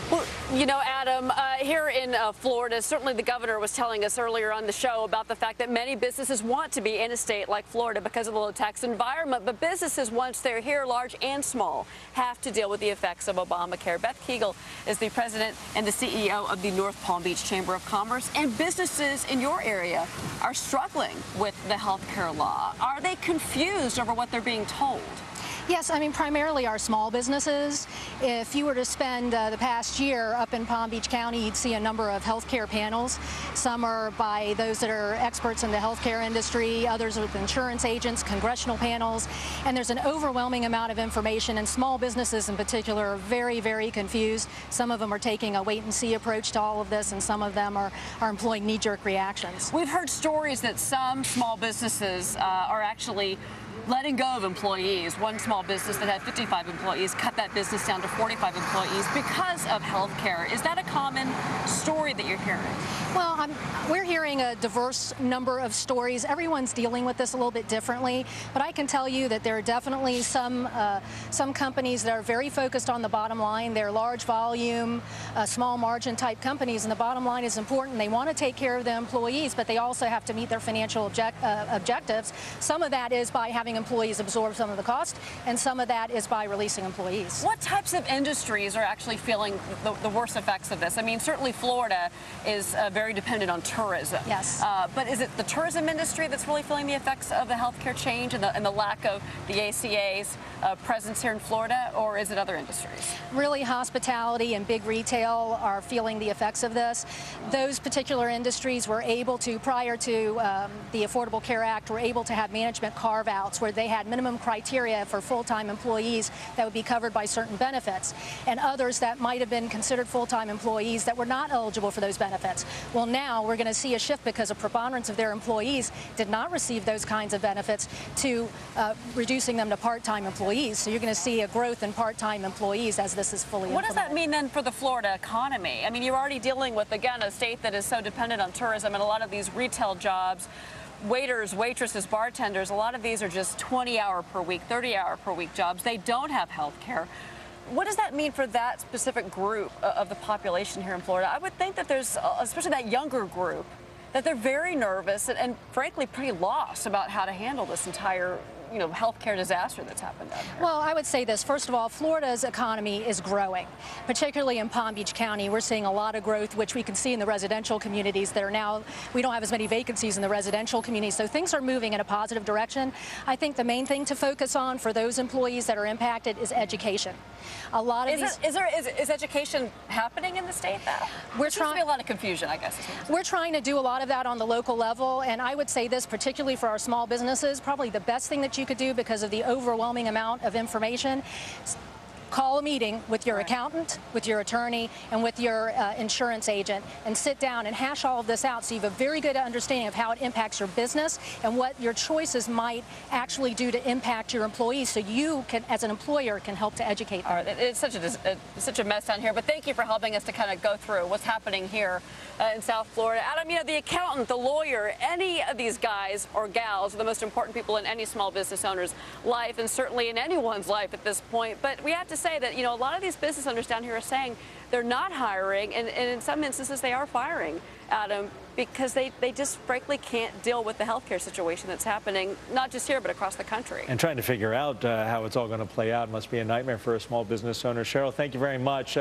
Well, you know, Adam, here in Florida, certainly the governor was telling us earlier on the show about the fact that many businesses want to be in a state like Florida because of the low tax environment. But businesses, once they're here, large and small, have to deal with the effects of Obamacare. Beth Kigel is the president and the CEO of the North Palm Beach Chamber of Commerce. And businesses in your area are struggling with the health care law. Are they confused over what they're being told? Yes, I mean, primarily our small businesses. If you were to spend the past year up in Palm Beach County, you'd see a number of healthcare panels. Some are by those that are experts in the healthcare industry, others with insurance agents, congressional panels, and there's an overwhelming amount of information, and small businesses in particular are very, very confused. Some of them are taking a wait-and-see approach to all of this, and some of them are employing knee-jerk reactions. We've heard stories that some small businesses are actually letting go of employees. One small business that had 55 employees cut that business down to 45 employees because of health care. Is that a common story that you're hearing? Well, we're hearing a diverse number of stories. Everyone's dealing with this a little bit differently, but I can tell you that there are definitely some companies that are very focused on the bottom line. They're large volume, small margin type companies, and the bottom line is important. They want to take care of the employees, but they also have to meet their financial objectives. Some of that is by having employees absorb some of the cost, and some of that is by releasing employees. What types of industries are actually feeling the worst effects of this? I mean, certainly Florida is very dependent on tourism. Yes. But is it the tourism industry that's really feeling the effects of the healthcare change and the lack of the ACA's presence here in Florida, or is it other industries? Really, hospitality and big retail are feeling the effects of this. Those particular industries were able to, prior to the Affordable Care Act, were able to have management carve-outs where they had minimum criteria for full-time employees that would be covered by certain benefits, and others that might have been considered full-time employees that were not eligible for those benefits. Well, now we're going to see a shift because a preponderance of their employees did not receive those kinds of benefits to reducing them to part-time employees. So you're going to see a growth in part-time employees as this is fully implemented. What does that mean then for the Florida economy? I mean, you're already dealing with, again, a state that is so dependent on tourism, and a lot of these retail jobs, waiters, waitresses, bartenders, a lot of these are just 20-hour per week, 30-hour per week jobs. They don't have health care. What does that mean for that specific group of the population here in Florida? I would think that there's, especially that younger group, that they're very nervous and frankly pretty lost about how to handle this entire healthcare disaster that's happened down here. Well, I would say this. First of all, Florida's economy is growing, particularly in Palm Beach County. We're seeing a lot of growth, which we can see in the residential communities that are now, we don't have as many vacancies in the residential communities, so things are moving in a positive direction. I think the main thing to focus on for those employees that are impacted is education. A lot of is education happening in the state though? There seems to be a lot of confusion, I guess. We're trying to do a lot of that on the local level, and I would say this, particularly for our small businesses, probably the best thing that you could do because of the overwhelming amount of information. Call a meeting with your accountant, with your attorney, and with your insurance agent, and sit down and hash all of this out so you have a very good understanding of how it impacts your business and what your choices might actually do to impact your employees, so you can, as an employer, can help to educate them. All right, it's such a mess down here, but thank you for helping us to kind of go through what's happening here in South Florida. Adam, the accountant, the lawyer, any of these guys or gals are the most important people in any small business owner's life, and certainly in anyone's life at this point. But we have to say that, a lot of these business owners down here are saying they're not hiring, and in some instances they are firing, Adam, because they just frankly can't deal with the healthcare situation that's happening, not just here, but across the country. And trying to figure out how it's all going to play out must be a nightmare for a small business owner. Cheryl, thank you very much.